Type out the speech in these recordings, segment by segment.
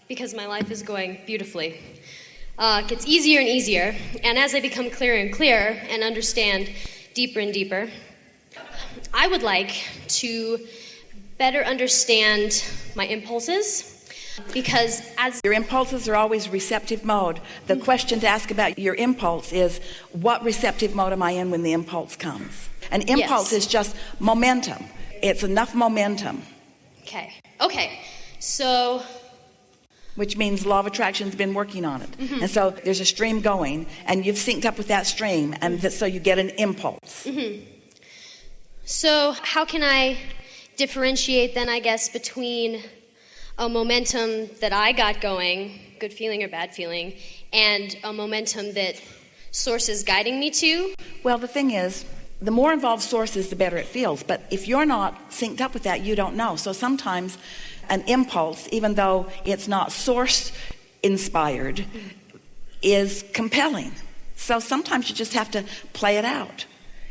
because my life is going beautifully. It gets easier and easier, and as I become clearer and clearer and understand deeper and deeper, I would like to better understand my impulses, because as your impulses are always receptive mode. The question to ask about your impulse is, what receptive mode am I in when the impulse comes? An impulse is just momentum. It's enough momentum. Okay. So, which means law of attraction's been working on it. And so there's a stream going, and you've synced up with that stream, and so you get an impulse. So how can I differentiate then, I guess, between a momentum that I got going, good feeling or bad feeling, and a momentum that Source is guiding me to? Well, the thing is, the more involved Source is, the better it feels. But if you're not synced up with that, you don't know. So sometimes an impulse, even though it's not Source inspired, is compelling. So sometimes you just have to play it out.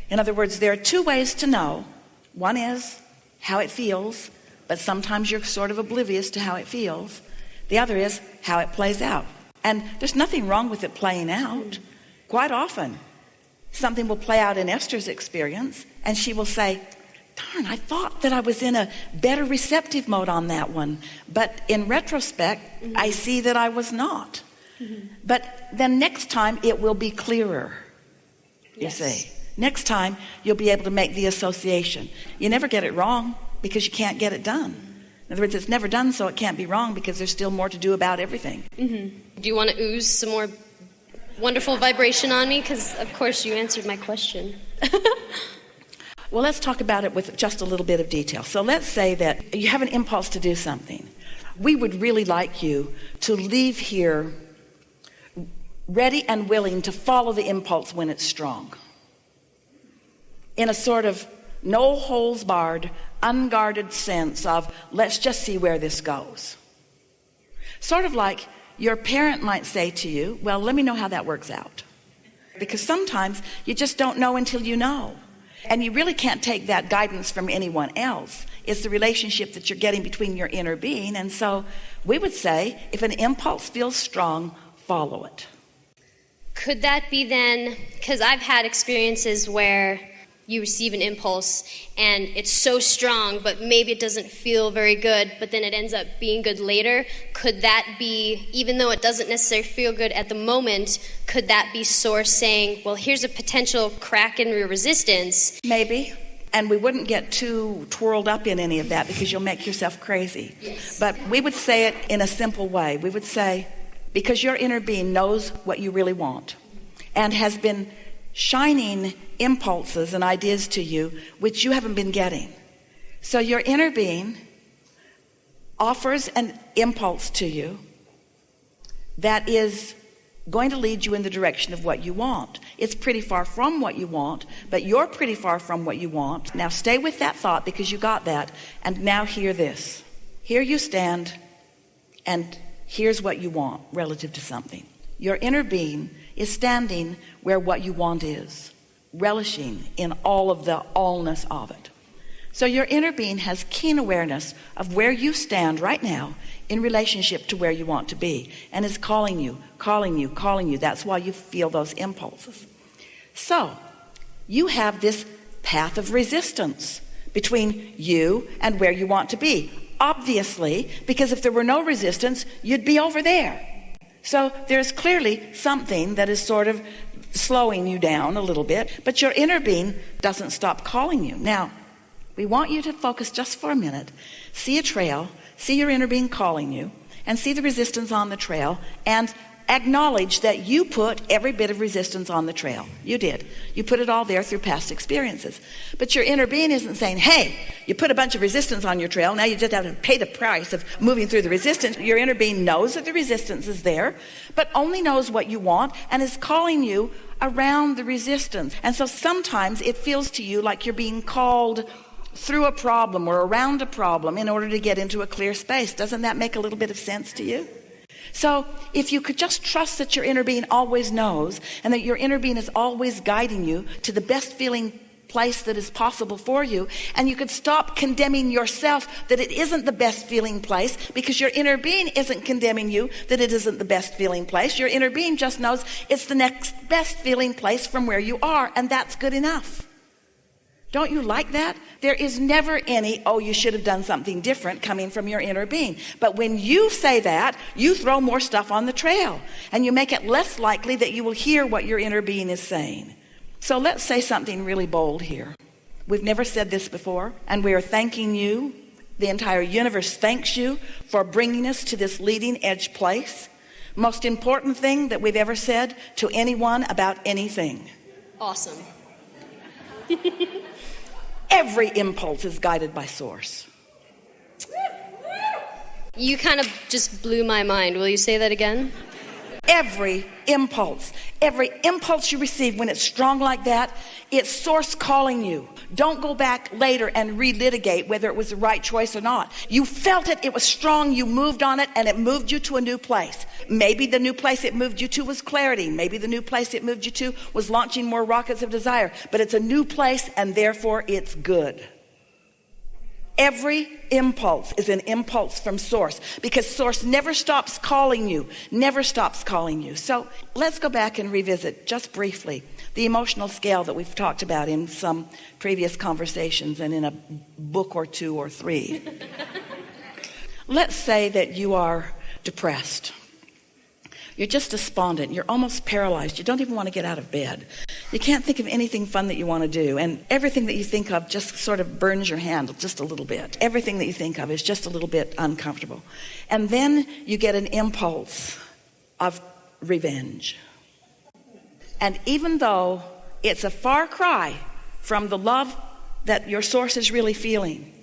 In other words, there are two ways to know. One is how it feels, but sometimes you're sort of oblivious to how it feels. The other is how it plays out. And there's nothing wrong with it playing out. Quite often, something will play out in Esther's experience, and she will say, darn, I thought that I was in a better receptive mode on that one. But in retrospect, I see that I was not. But then next time it will be clearer, you see. Next time you'll be able to make the association. You never get it wrong because you can't get it done. In other words, it's never done, so it can't be wrong because there's still more to do about everything. Do you want to ooze some more wonderful vibration on me? Because, of course, you answered my question. Well, let's talk about it with just a little bit of detail. So let's say that you have an impulse to do something. We would really like you to leave here ready and willing to follow the impulse when it's strong. In a sort of no holes barred, unguarded sense of, let's just see where this goes. Sort of like your parent might say to you, well, let me know how that works out. Because sometimes you just don't know until you know. And you really can't take that guidance from anyone else. It's the relationship that you're getting between your inner being. And so we would say, if an impulse feels strong, follow it. Could that be then, because I've had experiences where you receive an impulse and it's so strong, but maybe it doesn't feel very good, but then it ends up being good later. Could that be, even though it doesn't necessarily feel good at the moment, could that be Source saying, well, here's a potential crack in your resistance? Maybe. And we wouldn't get too twirled up in any of that because you'll make yourself crazy. But we would say it in a simple way. We would say, because your inner being knows what you really want and has been shining impulses and ideas to you which you haven't been getting. So your inner being offers an impulse to you that is going to lead you in the direction of what you want. It's pretty far from what you want, but you're pretty far from what you want. Now stay with that thought because you got that. And now hear this. Here you stand, and here's what you want relative to something. Your inner being is standing where what you want is, relishing in all of the allness of it. So your inner being has keen awareness of where you stand right now in relationship to where you want to be, and is calling you, calling you, calling you. That's why you feel those impulses. So you have this path of resistance between you and where you want to be. Obviously, because if there were no resistance, you'd be over there. So there's clearly something that is sort of slowing you down a little bit, but your inner being doesn't stop calling you. Now, we want you to focus just for a minute. See a trail, see your inner being calling you, and see the resistance on the trail, and acknowledge that you put every bit of resistance on the trail. You did. You put it all there through past experiences. But your inner being isn't saying, hey, you put a bunch of resistance on your trail, now you just have to pay the price of moving through the resistance. Your inner being knows that the resistance is there, but only knows what you want and is calling you around the resistance. And so sometimes it feels to you like you're being called through a problem or around a problem in order to get into a clear space. Doesn't that make a little bit of sense to you? So if you could just trust that your inner being always knows, and that your inner being is always guiding you to the best feeling place that is possible for you. And you could stop condemning yourself that it isn't the best feeling place, because your inner being isn't condemning you that it isn't the best feeling place. Your inner being just knows it's the next best feeling place from where you are, and that's good enough. Don't you like that? There is never any, oh, you should have done something different coming from your inner being. But when you say that, you throw more stuff on the trail, and you make it less likely that you will hear what your inner being is saying. So let's say something really bold here. We've never said this before, and we are thanking you. The entire universe thanks you for bringing us to this leading edge place. Most important thing that we've ever said to anyone about anything. Awesome. Every impulse is guided by source. You kind of just blew my mind. Will you say that again? Every impulse you receive, when it's strong like that, it's source calling you. Don't go back later and relitigate whether it was the right choice or not. You felt it, it was strong, you moved on it, and it moved you to a new place. Maybe the new place it moved you to was clarity. Maybe the new place it moved you to was launching more rockets of desire. But it's a new place, and therefore it's good. Every impulse is an impulse from source, because source never stops calling you, never stops calling you. So let's go back and revisit just briefly the emotional scale that we've talked about in some previous conversations and in a book or two or three. Let's say that you are depressed. You're just despondent. You're almost paralyzed. You don't even want to get out of bed. You can't think of anything fun that you want to do. And everything that you think of just sort of burns your hand just a little bit. Everything that you think of is just a little bit uncomfortable. And then you get an impulse of revenge. And even though it's a far cry from the love that your source is really feeling,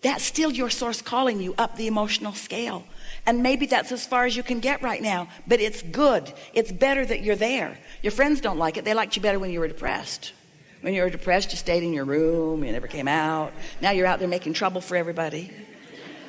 that's still your source calling you up the emotional scale. And maybe that's as far as you can get right now, but it's good. It's better that you're there. Your friends don't like it. They liked you better when you were depressed. When you were depressed, you stayed in your room, you never came out. Now you're out there making trouble for everybody.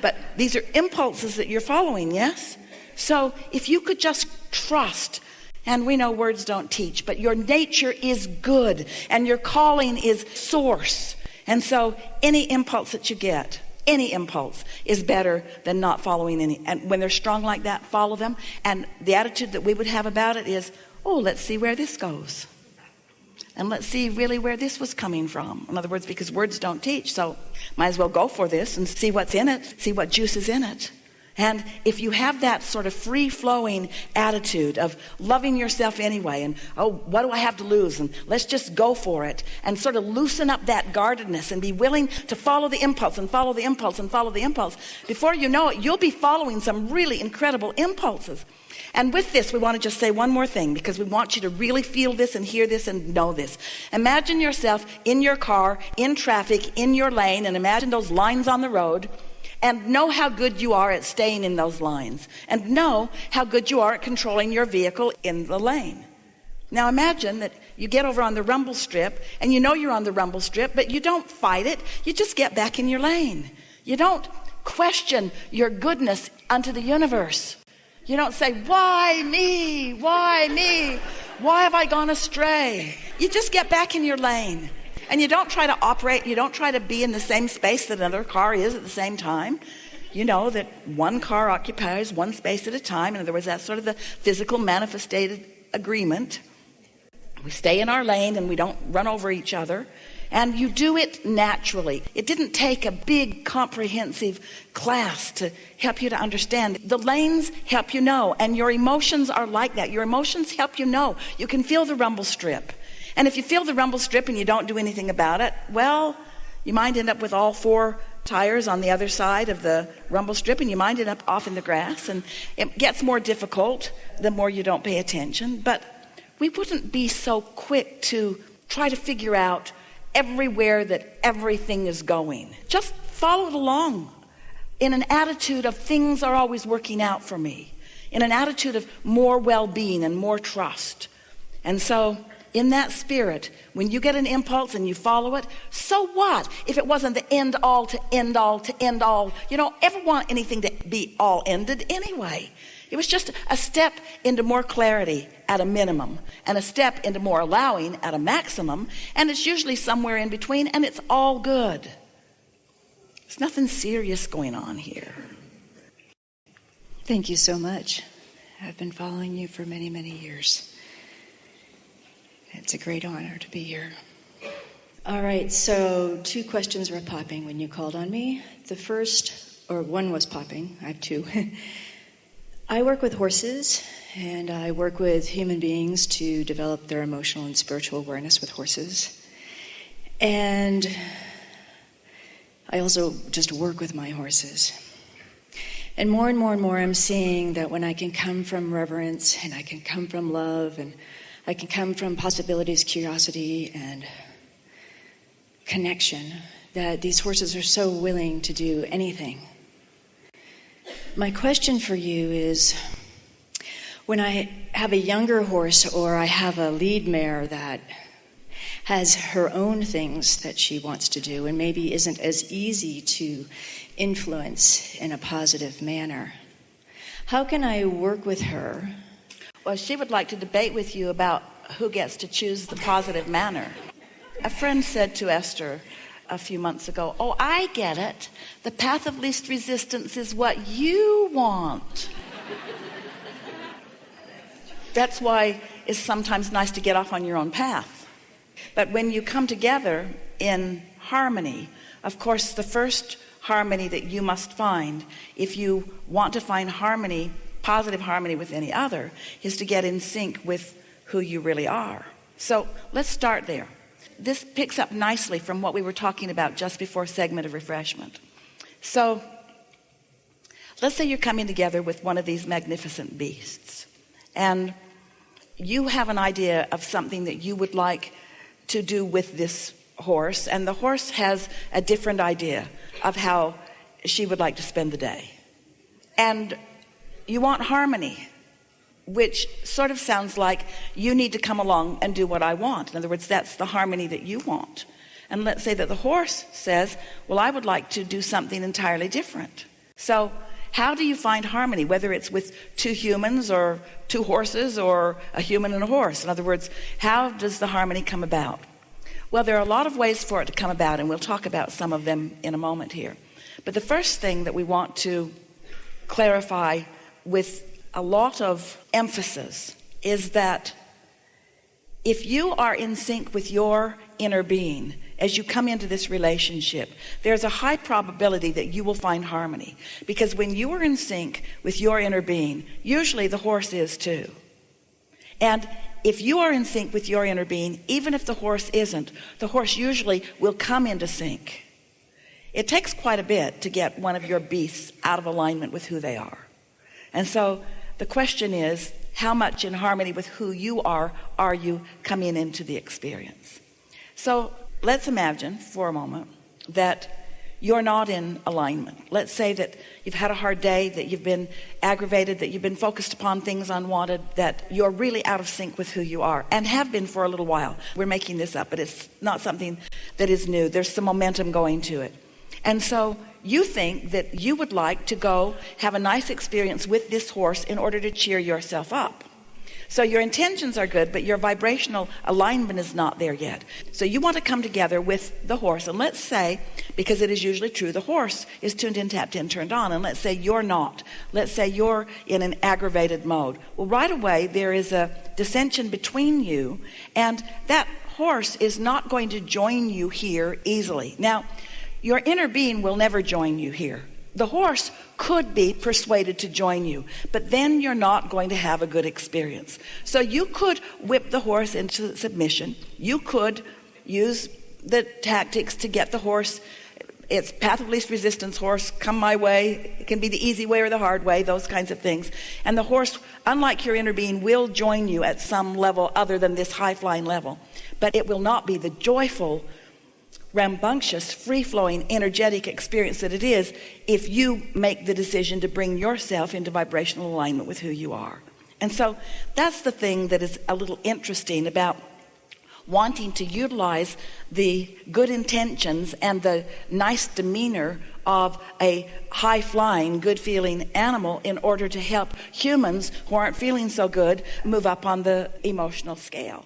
But these are impulses that you're following, yes? So if you could just trust, and we know words don't teach, but your nature is good, and your calling is source. And so any impulse that you get, any impulse is better than not following any. And when they're strong like that, follow them. And the attitude that we would have about it is, oh, let's see where this goes. And let's see really where this was coming from. In other words, because words don't teach, so might as well go for this and see what's in it, see what juice is in it. And if you have that sort of free-flowing attitude of loving yourself anyway, and oh, what do I have to lose, and let's just go for it, and sort of loosen up that guardedness and be willing to follow the impulse and follow the impulse and follow the impulse, before you know it, you'll be following some really incredible impulses. And with this, we want to just say one more thing, because we want you to really feel this and hear this and know this. Imagine yourself in your car, in traffic, in your lane, and imagine those lines on the road. And know how good you are at staying in those lines. And know how good you are at controlling your vehicle in the lane. Now imagine that you get over on the rumble strip, and you know you're on the rumble strip, but you don't fight it. You just get back in your lane. You don't question your goodness unto the universe. You don't say, why me? Why me? Why have I gone astray? You just get back in your lane. And you don't try to operate, you don't try to be in the same space that another car is at the same time. You know that one car occupies one space at a time. In other words, that's sort of the physical manifested agreement. We stay in our lane and we don't run over each other. And you do it naturally. It didn't take a big comprehensive class to help you to understand. The lanes help you know, and your emotions are like that. Your emotions help you know. You can feel the rumble strip. And if you feel the rumble strip and you don't do anything about it, well, you might end up with all four tires on the other side of the rumble strip, and you might end up off in the grass, and it gets more difficult the more you don't pay attention. But we wouldn't be so quick to try to figure out everywhere that everything is going. Just follow it along in an attitude of things are always working out for me, in an attitude of more well-being and more trust. And so in that spirit, when you get an impulse and you follow it, so what if it wasn't the end all to end all to end all? You don't ever want anything to be all ended anyway. It was just a step into more clarity at a minimum, and a step into more allowing at a maximum, and it's usually somewhere in between, and it's all good. There's nothing serious going on here. Thank you so much. I've been following you for many, many years. It's a great honor to be here. All right, so 2 questions were popping when you called on me. The first, or one was popping, I have 2. I work with horses, and I work with human beings to develop their emotional and spiritual awareness with horses. And I also just work with my horses. And more and more I'm seeing that when I can come from reverence, and I can come from love, and I can come from possibilities, curiosity, and connection, that these horses are so willing to do anything. My question for you is, when I have a younger horse or I have a lead mare that has her own things that she wants to do and maybe isn't as easy to influence in a positive manner, how can I work with her? Well, she would like to debate with you about who gets to choose the positive manner. A friend said to Esther a few months ago, "Oh, I get it. The path of least resistance is what you want." That's why it's sometimes nice to get off on your own path. But when you come together in harmony, of course, the first harmony that you must find, if you want to find harmony, positive harmony with any other, is to get in sync with who you really are. So let's start there. This picks up nicely from what we were talking about just before segment of refreshment. So let's say you're coming together with one of these magnificent beasts, and you have an idea of something that you would like to do with this horse, and the horse has a different idea of how she would like to spend the day. And you want harmony, which sort of sounds like you need to come along and do what I want. In other words, that's the harmony that you want. And let's say that the horse says, well, I would like to do something entirely different. So how do you find harmony, whether it's with 2 humans or 2 horses or a human and a horse? In other words, how does the harmony come about? Well, there are a lot of ways for it to come about, and we'll talk about some of them in a moment here. But the first thing that we want to clarify with a lot of emphasis is that if you are in sync with your inner being as you come into this relationship, there's a high probability that you will find harmony, because when you are in sync with your inner being, usually the horse is too. And if you are in sync with your inner being, even if the horse isn't, the horse usually will come into sync. It takes quite a bit to get one of your beasts out of alignment with who they are. And so the question is, how much in harmony with who you are you coming into the experience? So let's imagine for a moment that you're not in alignment. Let's say that you've had a hard day, that you've been aggravated, that you've been focused upon things unwanted, that you're really out of sync with who you are, and have been for a little while. We're making this up, but it's not something that is new. There's some momentum going to it. And so you think that you would like to go have a nice experience with this horse in order to cheer yourself up. So your intentions are good, but your vibrational alignment is not there yet. So you want to come together with the horse. And let's say, because it is usually true, the horse is tuned in, tapped in, turned on. And let's say you're not. Let's say you're in an aggravated mode. Well, right away, there is a dissension between you. And that horse is not going to join you here easily. Now, your inner being will never join you here. The horse could be persuaded to join you, but then you're not going to have a good experience. So you could whip the horse into submission. You could use the tactics to get the horse, it's path of least resistance, horse, come my way. It can be the easy way or the hard way, those kinds of things. And the horse, unlike your inner being, will join you at some level other than this high-flying level. But it will not be the joyful, rambunctious, free-flowing, energetic experience that it is if you make the decision to bring yourself into vibrational alignment with who you are. And so that's the thing that is a little interesting about wanting to utilize the good intentions and the nice demeanor of a high-flying, good-feeling animal in order to help humans who aren't feeling so good move up on the emotional scale.